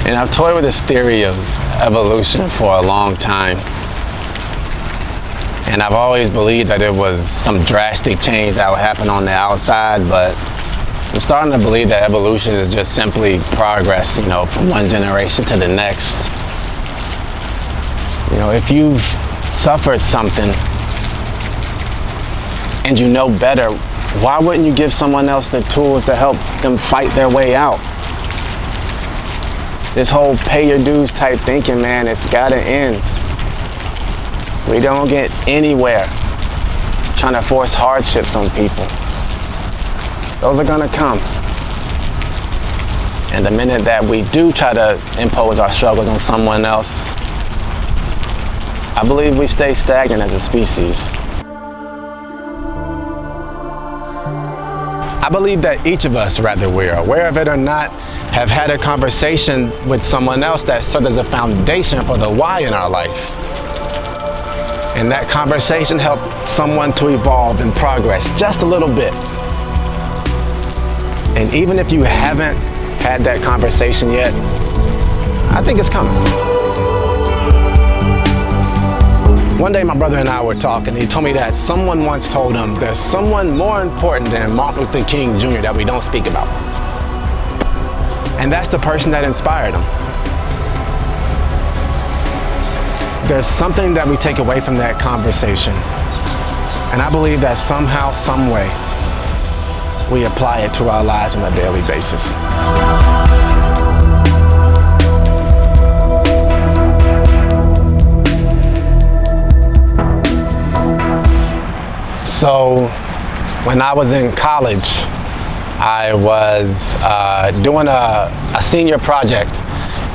And I've toyed with this theory of evolution for a long time. And I've always believed that it was some drastic change that would happen on the outside, but I'm starting to believe that evolution is just simply progress, you know, from one generation to the next. You know, if you've suffered something and you know better, why wouldn't you give someone else the tools to help them fight their way out? This whole pay your dues type thinking, man, it's gotta end. We don't get anywhere trying to force hardships on people. Those are gonna come. And the minute that we do try to impose our struggles on someone else, I believe we stay stagnant as a species. I believe that each of us, whether we're aware of it or not, have had a conversation with someone else that served as a foundation for the why in our life. And that conversation helped someone to evolve and progress just a little bit. And even if you haven't had that conversation yet, I think it's coming. One day my brother and I were talking, and he told me that someone once told him there's someone more important than Martin Luther King Jr. that we don't speak about. And that's the person that inspired him. There's something that we take away from that conversation. And I believe that somehow, some way, we apply it to our lives on a daily basis. So, when I was in college, I was doing a senior project,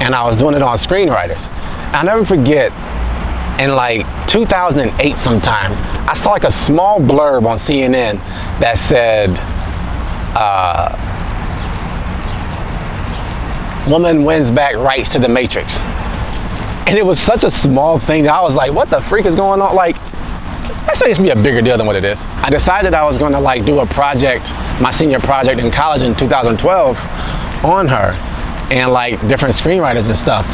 and I was doing it on screenwriters. I'll never forget, in like 2008 sometime, I saw like a small blurb on CNN that said, woman wins back rights to the Matrix. And it was such a small thing that I was like, what the freak is going on? Like, that seems to be a bigger deal than what it is. I decided I was going to like do a project, my senior project in college in 2012 on her and like different screenwriters and stuff.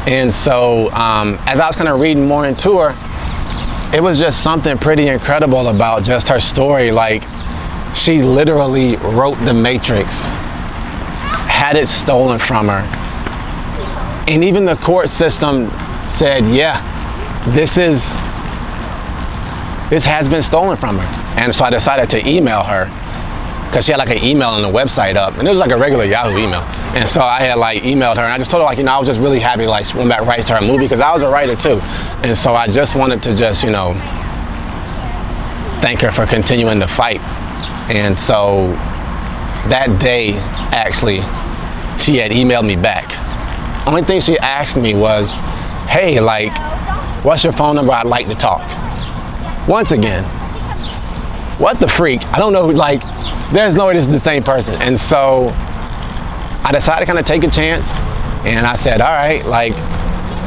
And so as I was kind of reading more into her, it was just something pretty incredible about just her story. Like, she literally wrote The Matrix, had it stolen from her. And even the court system said, yeah, this has been stolen from her. And so I decided to email her, because she had like an email on the website up, and it was like a regular Yahoo email. And so I had like emailed her, and I just told her, like, you know, I was just really happy like she went back rights to her movie, because I was a writer too. And so I just wanted to just, you know, thank her for continuing to fight. And so that day, actually, she had emailed me back. Only thing she asked me was, hey, like, what's your phone number? I'd like to talk. Once again, what the freak? I don't know, like, there's no way this is the same person. And so I decided to kind of take a chance, and I said, all right, like,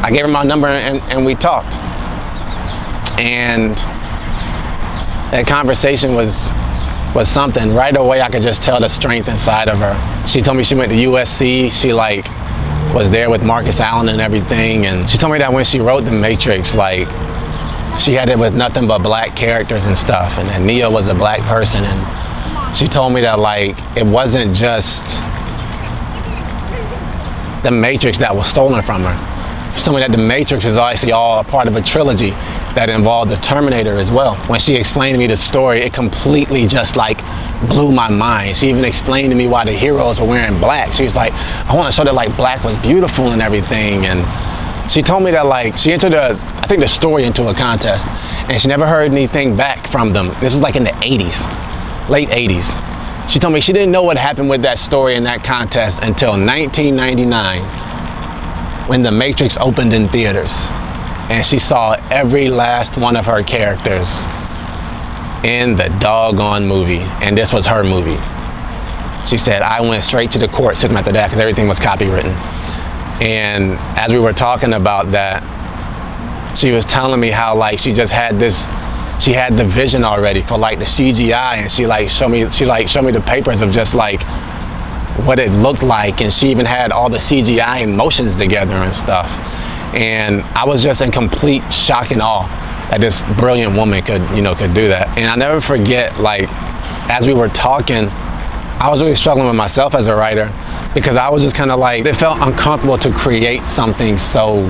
I gave her my number, and we talked. And that conversation was something. Right away, I could just tell the strength inside of her. She told me she went to USC. She like was there with Marcus Allen and everything. And she told me that when she wrote The Matrix, like, she had it with nothing but black characters and stuff. And that Neo was a black person. And she told me that, like, it wasn't just The Matrix that was stolen from her. She told me that The Matrix is actually all a part of a trilogy that involved the Terminator as well. When she explained to me the story, it completely just like blew my mind. She even explained to me why the heroes were wearing black. She was like, I want to show that like black was beautiful and everything. And she told me that like she entered I think the story into a contest, and she never heard anything back from them. This was like in the 80s, late 80s. She told me she didn't know what happened with that story in that contest until 1999 when The Matrix opened in theaters. And she saw every last one of her characters in the doggone movie. And this was her movie. She said, I went straight to the court system after that because everything was copywritten. And as we were talking about that, she was telling me how like she just had this, she had the vision already for like the CGI, and she showed me the papers of just like what it looked like, and she even had all the CGI and motions together and stuff. And I was just in complete shock and awe that this brilliant woman could do that. And I never forget, like, as we were talking, I was really struggling with myself as a writer, because I was just kind of like, it felt uncomfortable to create something so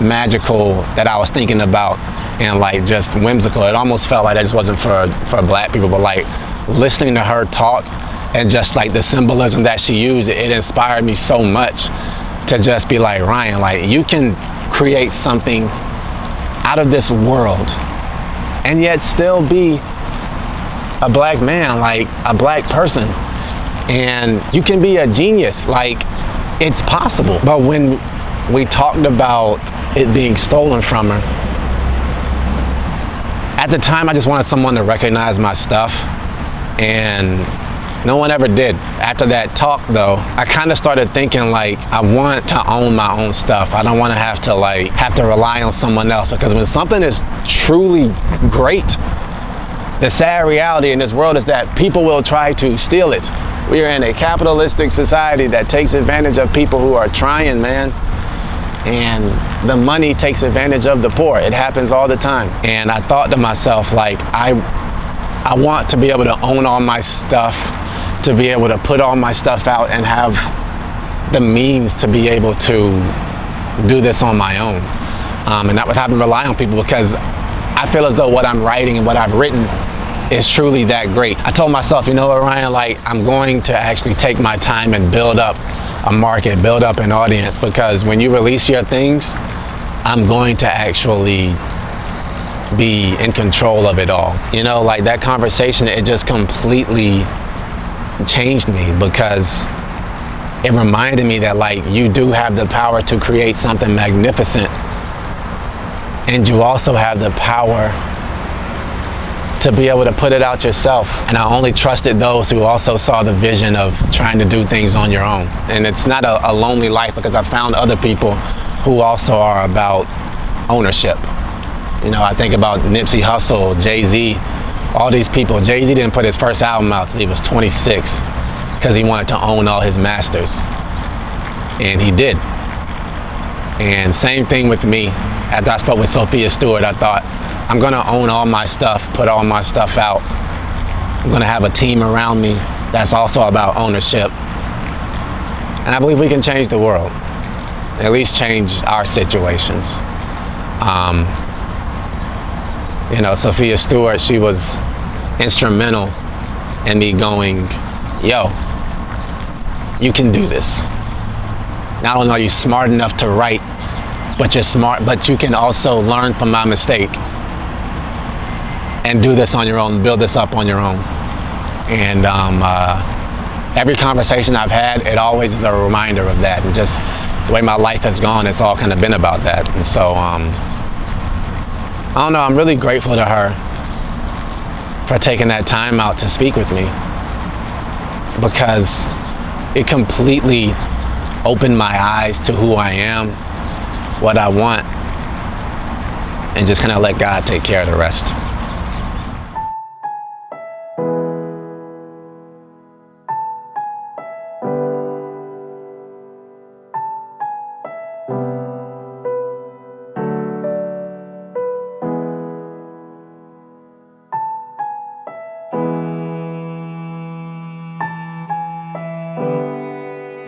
magical that I was thinking about and like just whimsical. It almost felt like that just wasn't for black people, but like listening to her talk and just like the symbolism that she used, it inspired me so much to just be like, Ryan, like, you can create something out of this world and yet still be a black man, like a black person, and you can be a genius. Like, it's possible. But when we talked about it being stolen from her, at the time I just wanted someone to recognize my stuff, and no one ever did. After that talk though, I kind of started thinking like, I want to own my own stuff. I don't want to have to rely on someone else, because when something is truly great, the sad reality in this world is that people will try to steal it. We are in a capitalistic society that takes advantage of people who are trying, man. And the money takes advantage of the poor. It happens all the time. And I thought to myself, like, I want to be able to own all my stuff, to be able to put all my stuff out and have the means to be able to do this on my own. And not with having to rely on people, because I feel as though what I'm writing and what I've written is truly that great. I told myself, you know what, Ryan, like, I'm going to actually take my time and build up a market, build up an audience, because when you release your things, I'm going to actually be in control of it all. You know, like that conversation, it just completely changed me, because it reminded me that, like, you do have the power to create something magnificent, and you also have the power to be able to put it out yourself. And I only trusted those who also saw the vision of trying to do things on your own. And it's not a lonely life, because I found other people who also are about ownership. You know, I think about Nipsey Hussle, Jay-Z, all these people. Jay-Z didn't put his first album out till he was 26, because he wanted to own all his masters. And he did. And same thing with me. After I spoke with Sophia Stewart, I thought, I'm gonna own all my stuff, put all my stuff out. I'm gonna have a team around me that's also about ownership. And I believe we can change the world, at least change our situations. You know, Sophia Stewart, she was instrumental in me going, yo, you can do this. Not only are you smart enough to write, but you're smart, but you can also learn from my mistake and do this on your own, build this up on your own. And every conversation I've had, it always is a reminder of that. And just the way my life has gone, it's all kind of been about that. And so, I don't know, I'm really grateful to her for taking that time out to speak with me, because it completely opened my eyes to who I am, what I want, and just kind of let God take care of the rest.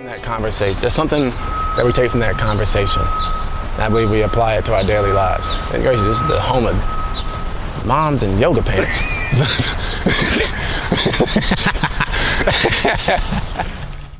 That conversation, there's something that we take from that conversation. And I believe we apply it to our daily lives. And gracious, this is the home of moms and yoga pants.